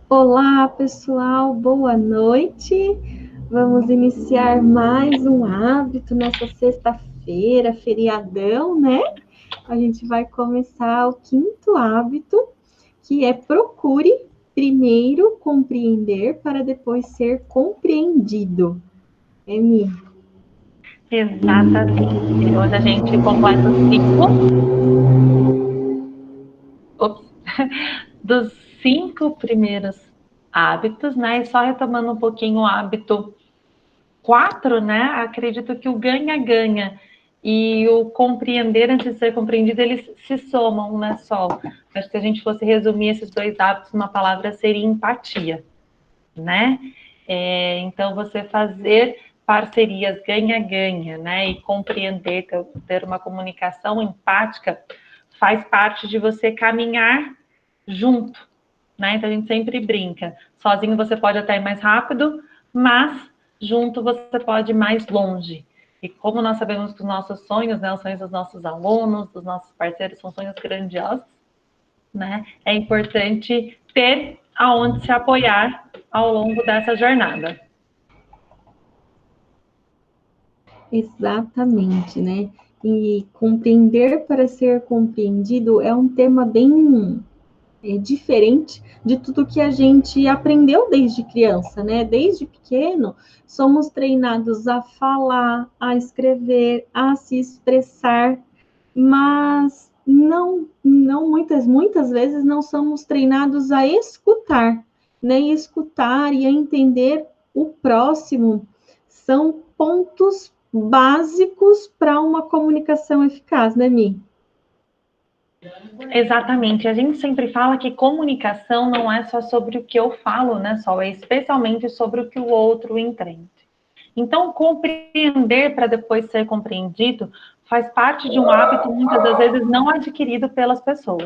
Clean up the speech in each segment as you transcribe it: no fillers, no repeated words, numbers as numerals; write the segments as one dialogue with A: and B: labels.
A: Olá, pessoal, boa noite. Vamos iniciar mais um hábito nessa sexta-feira, feriadão, né? A gente vai começar o quinto hábito, que é procure primeiro compreender para depois ser compreendido. Emi?
B: Exatamente. Hoje a gente completa o ciclo ops, dos 5 primeiros hábitos, né? E só retomando um pouquinho o hábito 4, né? Acredito que o ganha-ganha e o compreender antes de ser compreendido, eles se somam, né, Sol? Acho que se a gente fosse resumir esses dois hábitos, uma palavra seria empatia, né? Então, você fazer parcerias ganha-ganha, né? E compreender, ter uma comunicação empática, faz parte de você caminhar junto, né? Então, a gente sempre brinca. Sozinho você pode até ir mais rápido, mas junto você pode ir mais longe. E como nós sabemos que os nossos sonhos, né, os sonhos dos nossos alunos, dos nossos parceiros, são sonhos grandiosos, né? É importante ter aonde se apoiar ao longo dessa jornada.
A: Exatamente, né? E compreender para ser compreendido é um tema bem diferente de tudo que a gente aprendeu desde criança, né? Desde pequeno, somos treinados a falar, a escrever, a se expressar, mas não muitas vezes não somos treinados a escutar, né? E escutar e a entender o próximo são pontos básicos para uma comunicação eficaz, né, Mi?
B: Exatamente. A gente sempre fala que comunicação não é só sobre o que eu falo, né, Sol? É especialmente sobre o que o outro entende. Então, compreender para depois ser compreendido faz parte de um hábito, muitas das vezes, não adquirido pelas pessoas.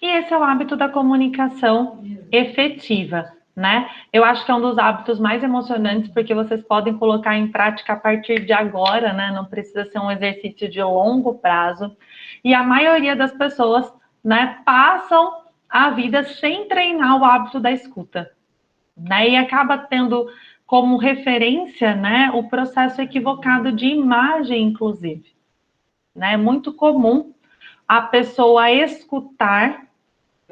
B: E esse é o hábito da comunicação efetiva, né? Eu acho que é um dos hábitos mais emocionantes, porque vocês podem colocar em prática a partir de agora, né? Não precisa ser um exercício de longo prazo. E a maioria das pessoas, né, passam a vida sem treinar o hábito da escuta, né? E acaba tendo como referência, né, o processo equivocado de imagem, inclusive, né? É muito comum a pessoa escutar,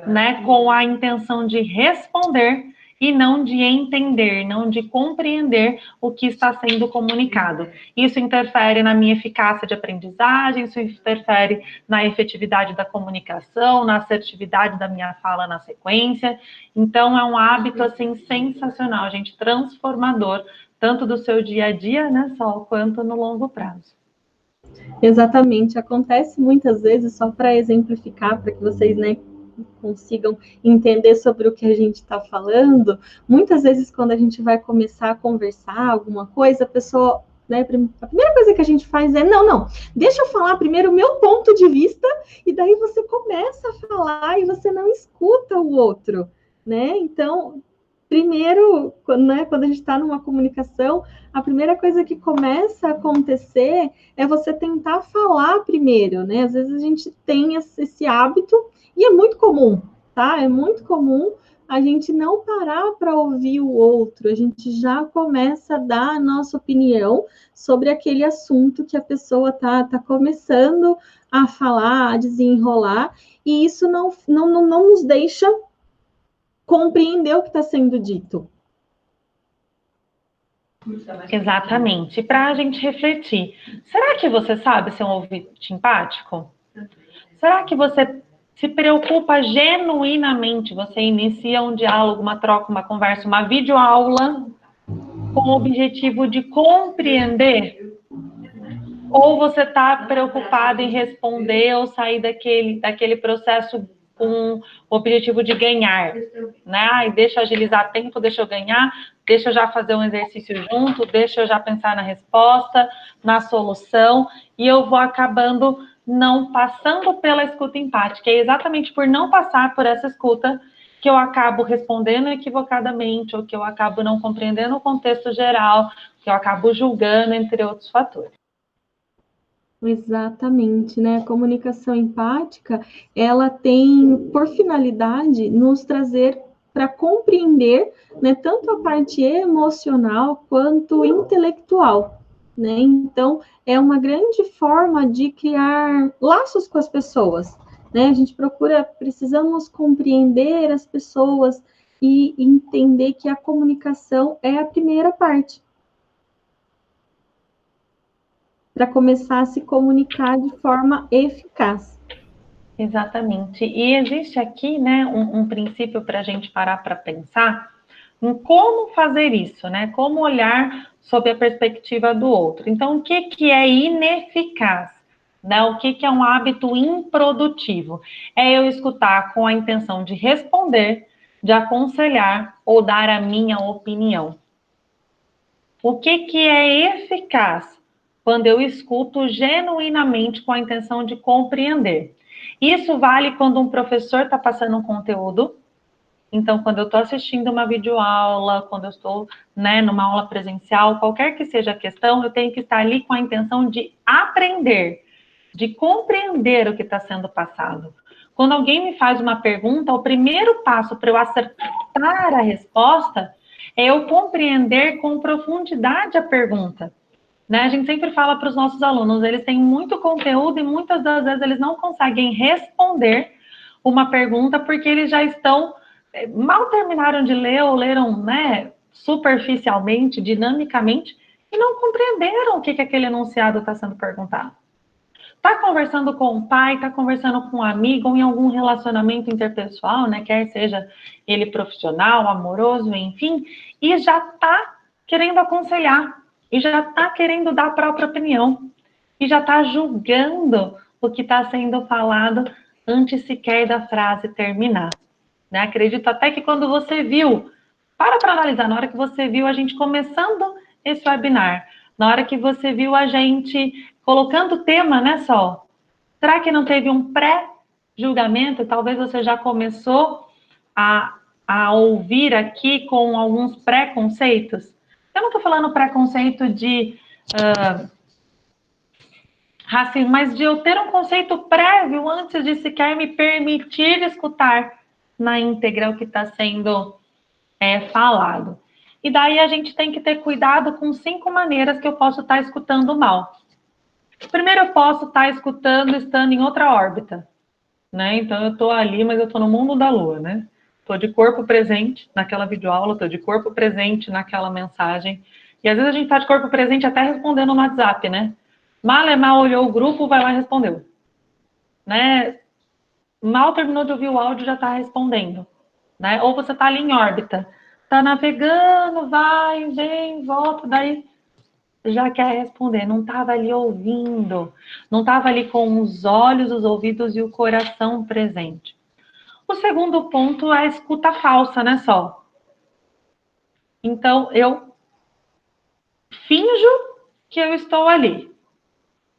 B: né, com a intenção de responder e não de entender, não de compreender o que está sendo comunicado. Isso interfere na minha eficácia de aprendizagem, isso interfere na efetividade da comunicação, na assertividade da minha fala na sequência. Então, é um hábito, assim, sensacional, gente, transformador, tanto do seu dia a dia, né, Sol, quanto no longo prazo.
A: Exatamente, acontece muitas vezes, só para exemplificar, para que vocês, né, consigam entender sobre o que a gente está falando. Muitas vezes, quando a gente vai começar a conversar alguma coisa, a pessoa, né, a primeira coisa que a gente faz é: não, deixa eu falar primeiro o meu ponto de vista, e daí você começa a falar e você não escuta o outro, né? Então, primeiro, né, quando a gente está numa comunicação, a primeira coisa que começa a acontecer é você tentar falar primeiro, né? Às vezes a gente tem esse hábito, e é muito comum, tá? É muito comum a gente não parar para ouvir o outro, a gente já começa a dar a nossa opinião sobre aquele assunto que a pessoa tá começando a falar, a desenrolar, e isso não nos deixa compreender o que está sendo dito.
B: Exatamente. Para a gente refletir, será que você sabe ser um ouvinte empático? Será que você se preocupa genuinamente? Você inicia um diálogo, uma troca, uma conversa, uma videoaula com o objetivo de compreender? Ou você está preocupado em responder ou sair daquele processo com o objetivo de ganhar, né? Ai, deixa eu agilizar tempo, deixa eu ganhar, deixa eu já fazer um exercício junto, deixa eu já pensar na resposta, na solução, e eu vou acabando não passando pela escuta empática. É exatamente por não passar por essa escuta que eu acabo respondendo equivocadamente, ou que eu acabo não compreendendo o contexto geral, que eu acabo julgando, entre outros fatores.
A: Exatamente, né? A comunicação empática, ela tem por finalidade nos trazer para compreender, né, tanto a parte emocional quanto intelectual, né? Então, é uma grande forma de criar laços com as pessoas, né? A gente precisamos compreender as pessoas e entender que a comunicação é a primeira parte para começar a se comunicar de forma eficaz.
B: Exatamente. E existe aqui, né, um princípio para a gente parar para pensar em como fazer isso, né? Como olhar sob a perspectiva do outro. Então, o que é ineficaz? Né? O que é um hábito improdutivo? É eu escutar com a intenção de responder, de aconselhar ou dar a minha opinião. O que é eficaz? Quando eu escuto genuinamente com a intenção de compreender. Isso vale quando um professor está passando um conteúdo. Então, quando eu estou assistindo uma videoaula, quando eu estou, né, numa aula presencial, qualquer que seja a questão, eu tenho que estar ali com a intenção de aprender, de compreender o que está sendo passado. Quando alguém me faz uma pergunta, o primeiro passo para eu acertar a resposta é eu compreender com profundidade a pergunta. Né? A gente sempre fala para os nossos alunos, eles têm muito conteúdo e muitas das vezes eles não conseguem responder uma pergunta porque eles já estão, mal terminaram de ler ou leram, né, superficialmente, dinamicamente, e não compreenderam o que aquele enunciado está sendo perguntado. Está conversando com o pai, está conversando com um amigo, ou em algum relacionamento interpessoal, né, quer seja ele profissional, amoroso, enfim, e já está querendo aconselhar, e já está querendo dar a própria opinião, e já está julgando o que está sendo falado antes sequer da frase terminar. Né? Acredito até que quando você viu, para analisar, na hora que você viu a gente começando esse webinar, na hora que você viu a gente colocando o tema, né, Sol? Será que não teve um pré-julgamento? Talvez você já começou a ouvir aqui com alguns preconceitos. Eu não estou falando preconceito de racismo, mas de eu ter um conceito prévio antes de sequer me permitir escutar na íntegra o que está sendo falado. E daí a gente tem que ter cuidado com 5 maneiras que eu posso estar escutando mal. Primeiro, eu posso estar escutando estando em outra órbita, né? Então, eu estou ali, mas eu estou no mundo da lua, né? Estou de corpo presente naquela videoaula, estou de corpo presente naquela mensagem. E às vezes a gente está de corpo presente até respondendo no WhatsApp, né? Mal olhou o grupo, vai lá e respondeu. Né? Mal terminou de ouvir o áudio, já está respondendo. Né? Ou você está ali em órbita, está navegando, vai, vem, volta, daí já quer responder, não estava ali ouvindo, não estava ali com os olhos, os ouvidos e o coração presente. O segundo ponto é a escuta falsa, né, Sol? Então, eu finjo que eu estou ali,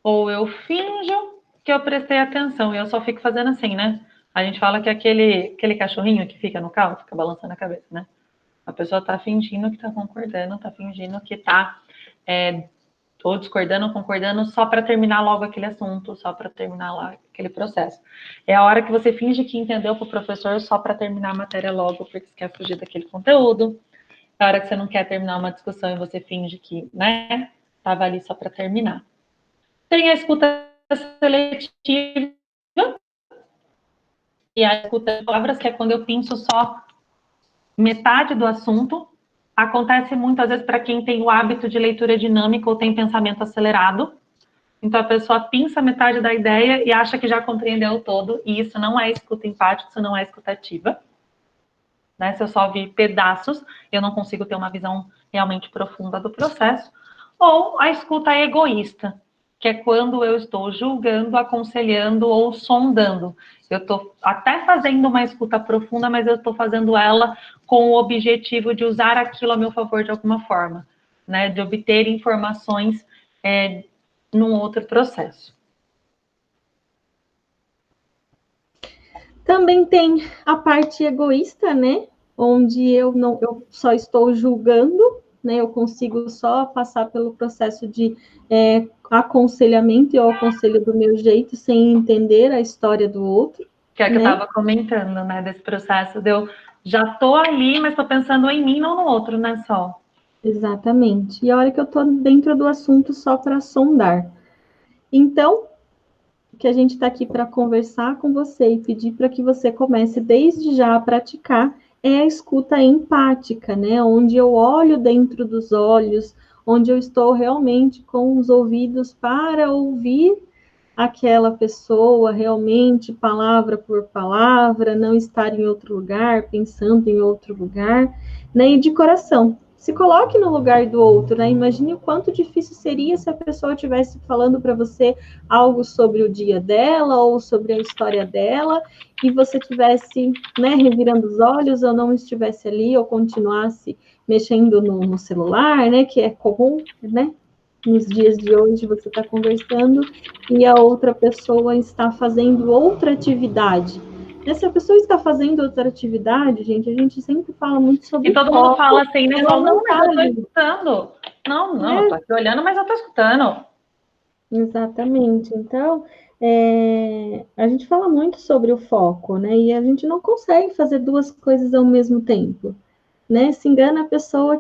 B: ou eu finjo que eu prestei atenção, e eu só fico fazendo assim, né? A gente fala que é aquele cachorrinho que fica no carro, fica balançando a cabeça, né? A pessoa está fingindo que está concordando, está fingindo que está ou discordando, concordando, só para terminar logo aquele assunto, só para terminar lá aquele processo. É a hora que você finge que entendeu para o professor só para terminar a matéria logo, porque você quer fugir daquele conteúdo. É a hora que você não quer terminar uma discussão e você finge que, né, estava ali só para terminar. Tem a escuta seletiva e a escuta de palavras, que é quando eu penso só metade do assunto. Acontece muitas vezes para quem tem o hábito de leitura dinâmica ou tem pensamento acelerado. Então, a pessoa pinça metade da ideia e acha que já compreendeu o todo, e isso não é escuta empática, isso não é escutativa. Né? Se eu só vi pedaços, eu não consigo ter uma visão realmente profunda do processo. Ou a escuta egoísta, que é quando eu estou julgando, aconselhando ou sondando. Eu estou até fazendo uma escuta profunda, mas eu estou fazendo ela com o objetivo de usar aquilo a meu favor de alguma forma, né? De obter informações num outro processo.
A: Também tem a parte egoísta, né? Onde eu só estou julgando, né? Eu consigo só passar pelo processo de aconselhamento, e eu aconselho do meu jeito, sem entender a história do outro.
B: Que é que eu estava comentando, né, desse processo de eu já tô ali, mas estou pensando em mim, não no outro, né, Sol?
A: Exatamente. E a hora que eu estou dentro do assunto só para sondar. Então, o que a gente está aqui para conversar com você e pedir para que você comece desde já a praticar é a escuta empática, né? Onde eu olho dentro dos olhos, onde eu estou realmente com os ouvidos para ouvir aquela pessoa realmente, palavra por palavra, não estar em outro lugar, pensando em outro lugar, né? E de coração. Se coloque no lugar do outro, né? Imagine o quanto difícil seria se a pessoa estivesse falando para você algo sobre o dia dela ou sobre a história dela e você estivesse, né, revirando os olhos ou não estivesse ali ou continuasse mexendo no celular, né? Que é comum, né? Nos dias de hoje você está conversando e a outra pessoa está fazendo outra atividade. Se a pessoa está fazendo outra atividade, gente, a gente sempre fala muito sobre
B: e todo
A: foco.
B: mundo fala assim, né? Fala, não, mas eu estou escutando. Não, eu estou aqui olhando, mas eu estou escutando.
A: Exatamente. Então, a gente fala muito sobre o foco, né? E a gente não consegue fazer duas coisas ao mesmo tempo, né? Se engana a pessoa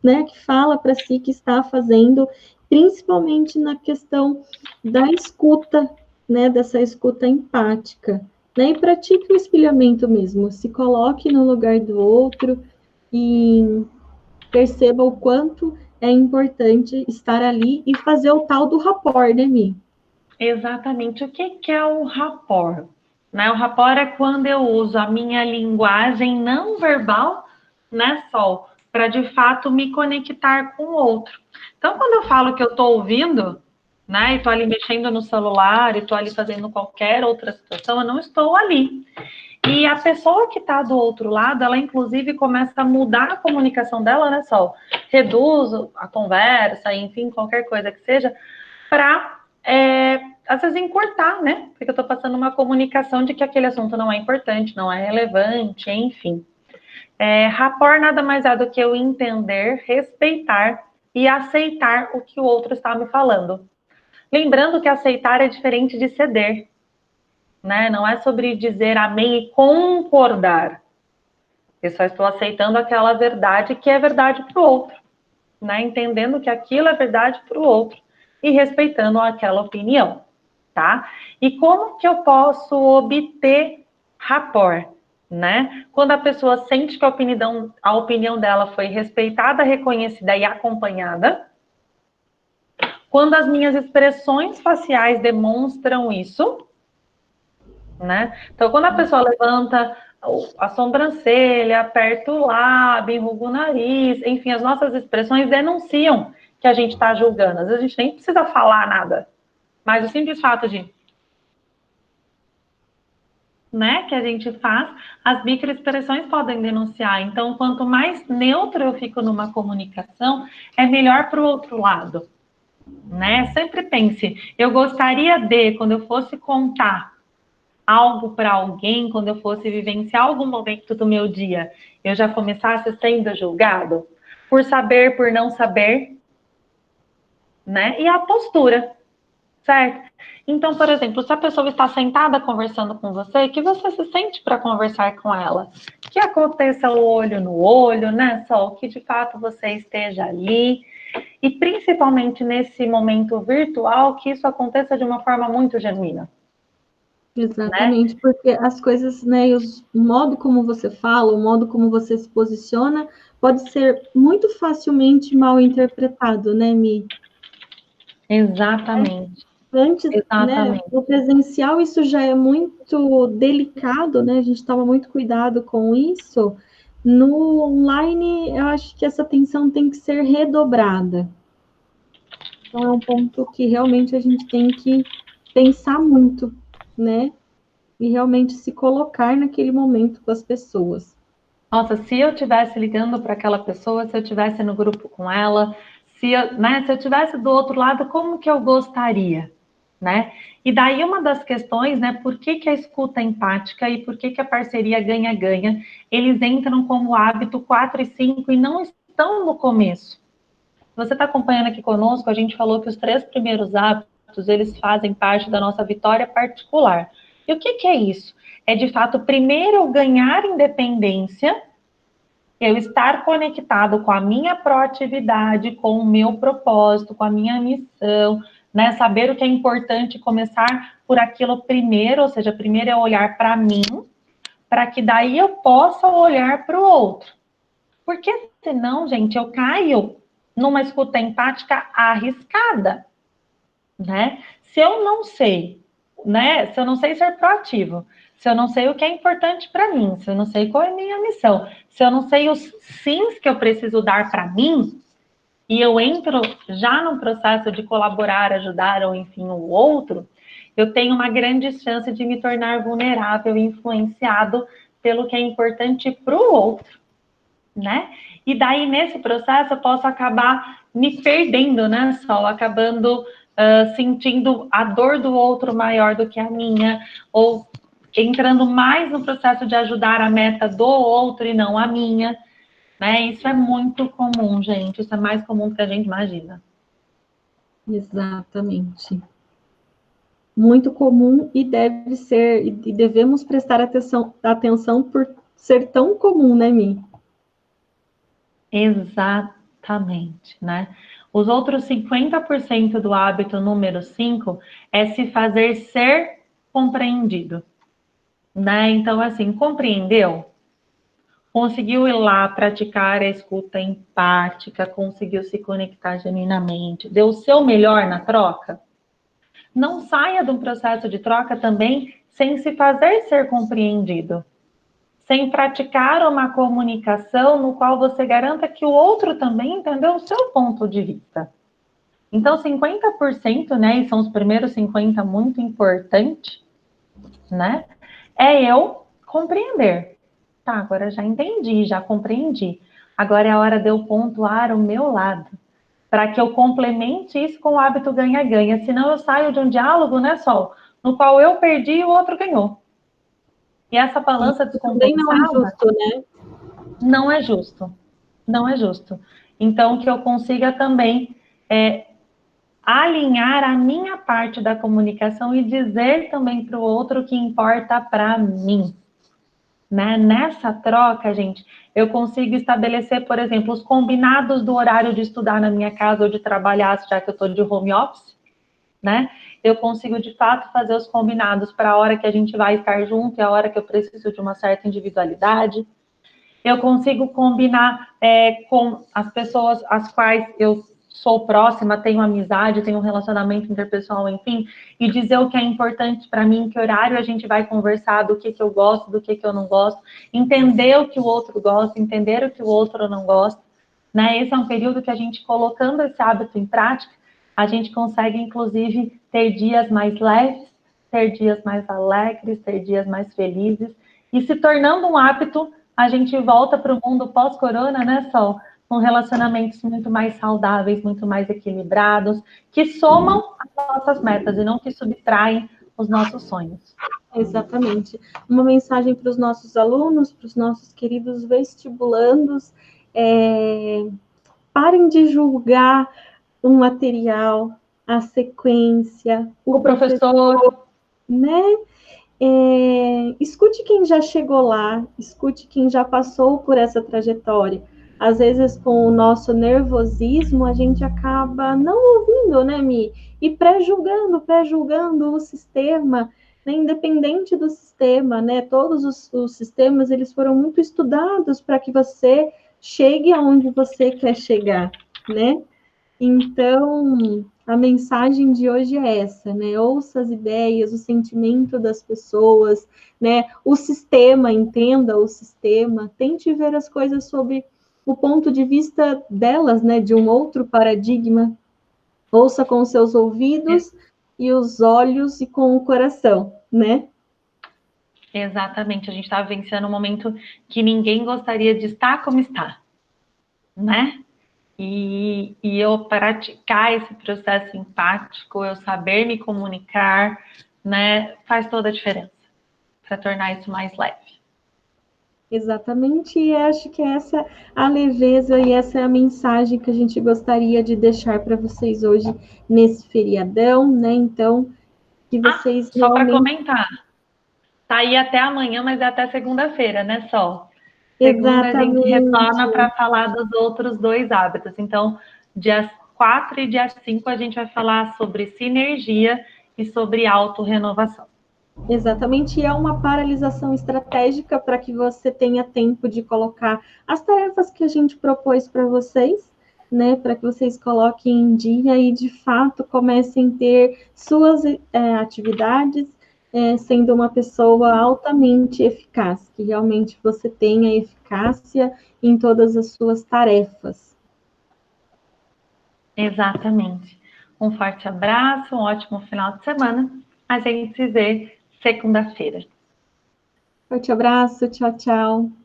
A: né, que fala para si que está fazendo, principalmente na questão da escuta, né? Dessa escuta empática, né? E pratique o espelhamento mesmo, se coloque no lugar do outro e perceba o quanto é importante estar ali e fazer o tal do rapport, né, Mi?
B: Exatamente. O que é o rapport? Né? O rapport é quando eu uso a minha linguagem não verbal, né, Sol, para de fato me conectar com o outro. Então, quando eu falo que eu estou ouvindo, né, e estou ali mexendo no celular, e estou ali fazendo qualquer outra situação, eu não estou ali. E a pessoa que está do outro lado, ela inclusive começa a mudar a comunicação dela, né, Sol? Reduz a conversa, enfim, qualquer coisa que seja, para, às vezes, encurtar, né? Porque eu estou passando uma comunicação de que aquele assunto não é importante, não é relevante, enfim. Rapport nada mais é do que eu entender, respeitar e aceitar o que o outro está me falando. Lembrando que aceitar é diferente de ceder, né? Não é sobre dizer amém e concordar. Eu só estou aceitando aquela verdade que é verdade para o outro, né? Entendendo que aquilo é verdade para o outro e respeitando aquela opinião, tá? E como que eu posso obter rapport, né? Quando a pessoa sente que a opinião dela foi respeitada, reconhecida e acompanhada. Quando as minhas expressões faciais demonstram isso, né? Então, quando a pessoa levanta a sobrancelha, aperta o lábio, enruga o nariz, enfim, as nossas expressões denunciam que a gente está julgando. Às vezes a gente nem precisa falar nada, mas o simples fato de, né, que a gente faz, as microexpressões podem denunciar. Então, quanto mais neutro eu fico numa comunicação, é melhor para o outro lado, né? Sempre pense, eu gostaria de, quando eu fosse contar algo para alguém, quando eu fosse vivenciar algum momento do meu dia, eu já começasse sendo julgado por saber, por não saber, né? E a postura, certo? Então, por exemplo, se a pessoa está sentada conversando com você, que você se sente para conversar com ela? Que aconteça o olho no olho, né, Sol? Que de fato você esteja ali. E principalmente nesse momento virtual, que isso aconteça de uma forma muito genuína.
A: Exatamente, né? Porque as coisas, né, o modo como você fala, o modo como você se posiciona, pode ser muito facilmente mal interpretado, né, Mi?
B: Exatamente.
A: Antes,
B: Exatamente.
A: né, no presencial isso já é muito delicado, né? A gente toma muito cuidado com isso. No online, eu acho que essa atenção tem que ser redobrada. Então, é um ponto que realmente a gente tem que pensar muito, né? E realmente se colocar naquele momento com as pessoas.
B: Nossa, se eu estivesse ligando para aquela pessoa, se eu estivesse no grupo com ela, se eu estivesse do outro lado, como que eu gostaria, né? E daí uma das questões, né, por que a escuta empática e por que a parceria ganha-ganha, eles entram como hábito 4 e 5 e não estão no começo. Você está acompanhando aqui conosco, a gente falou que os 3 primeiros hábitos, eles fazem parte da nossa vitória particular. E o que é isso? É, de fato, primeiro eu ganhar independência, eu estar conectado com a minha proatividade, com o meu propósito, com a minha missão, né? Saber o que é importante, começar por aquilo primeiro, ou seja, primeiro é olhar para mim, para que daí eu possa olhar para o outro. Porque senão, gente, eu caio numa escuta empática arriscada, né? Se eu não sei, né? Se eu não sei ser proativo, se eu não sei o que é importante para mim, se eu não sei qual é a minha missão, se eu não sei os sims que eu preciso dar para mim, e eu entro já no processo de colaborar, ajudar ou enfim o outro, eu tenho uma grande chance de me tornar vulnerável e influenciado pelo que é importante para o outro, né? E daí, nesse processo, eu posso acabar me perdendo, né, Sol? Acabando sentindo a dor do outro maior do que a minha, ou entrando mais no processo de ajudar a meta do outro e não a minha, né? Isso é muito comum, gente. Isso é mais comum do que a gente imagina.
A: Exatamente. Muito comum e deve ser, e devemos prestar atenção por ser tão comum, né, Mi?
B: Exatamente, né? Os outros 50% do hábito número 5 é se fazer ser compreendido, né? Então, assim, compreendeu? Conseguiu ir lá praticar a escuta empática, conseguiu se conectar genuinamente, deu o seu melhor na troca? Não saia de um processo de troca também sem se fazer ser compreendido, sem praticar uma comunicação no qual você garanta que o outro também entendeu o seu ponto de vista. Então, 50%, né, e são os primeiros 50% muito importante, né, é eu compreender. Tá, agora já entendi, já compreendi. Agora é a hora de eu pontuar o meu lado, para que eu complemente isso com o hábito ganha-ganha. Senão eu saio de um diálogo, né, Sol, no qual eu perdi e o outro ganhou. E essa balança
A: Isso também não é
B: descompensada
A: justo, né?
B: não é justo. Não é justo. Então, que eu consiga também alinhar a minha parte da comunicação e dizer também para o outro o que importa para mim. Né? Nessa troca, gente, eu consigo estabelecer, por exemplo, os combinados do horário de estudar na minha casa ou de trabalhar, já que eu estou de home office, né? Eu consigo, de fato, fazer os combinados para a hora que a gente vai estar junto e a hora que eu preciso de uma certa individualidade. Eu consigo combinar com as pessoas às quais eu sou próxima, tenho amizade, tenho um relacionamento interpessoal, enfim, e dizer o que é importante para mim, que horário a gente vai conversar, do que eu gosto, do que eu não gosto, entender o que o outro gosta, entender o que o outro não gosta, né? Esse é um período que a gente, colocando esse hábito em prática, a gente consegue, inclusive, ter dias mais leves, ter dias mais alegres, ter dias mais felizes, e se tornando um hábito, a gente volta para o mundo pós-corona, né, Sol? Com relacionamentos muito mais saudáveis, muito mais equilibrados, que somam as nossas metas e não que subtraem os nossos sonhos.
A: Exatamente. Uma mensagem para os nossos alunos, para os nossos queridos vestibulandos, parem de julgar o material, a sequência, o professor, né? Escute quem já chegou lá, escute quem já passou por essa trajetória. Às vezes, com o nosso nervosismo, a gente acaba não ouvindo, né, Mi? E pré-julgando o sistema, né? Independente do sistema, né? Todos os sistemas, eles foram muito estudados para que você chegue aonde você quer chegar, né? Então, a mensagem de hoje é essa, né? Ouça as ideias, o sentimento das pessoas, né? O sistema, entenda o sistema, tente ver as coisas sob o ponto de vista delas, né? De um outro paradigma. Ouça com os seus ouvidos e os olhos e com o coração, né?
B: Exatamente, a gente está vivenciando um momento que ninguém gostaria de estar como está, né? E eu praticar esse processo empático, eu saber me comunicar, né, faz toda a diferença para tornar isso mais leve.
A: Exatamente, e acho que essa a leveza e essa é a mensagem que a gente gostaria de deixar para vocês hoje nesse feriadão, né? Então, que vocês
B: Só para
A: realmente.
B: comentar, tá aí até amanhã, mas é até segunda-feira, né, Sol? Segunda a gente
A: Exatamente,
B: retorna para falar dos outros dois hábitos. Então, dias 4 e dia 5 a gente vai falar sobre sinergia e sobre autorrenovação.
A: exatamente, e é uma paralisação estratégica para que você tenha tempo de colocar as tarefas que a gente propôs para vocês, né? Para que vocês coloquem em dia e de fato comecem a ter suas atividades sendo uma pessoa altamente eficaz, que realmente você tenha eficácia em todas as suas tarefas.
B: Exatamente. Um forte abraço, um ótimo final de semana. A gente se vê segunda-feira.
A: Forte abraço, tchau, tchau.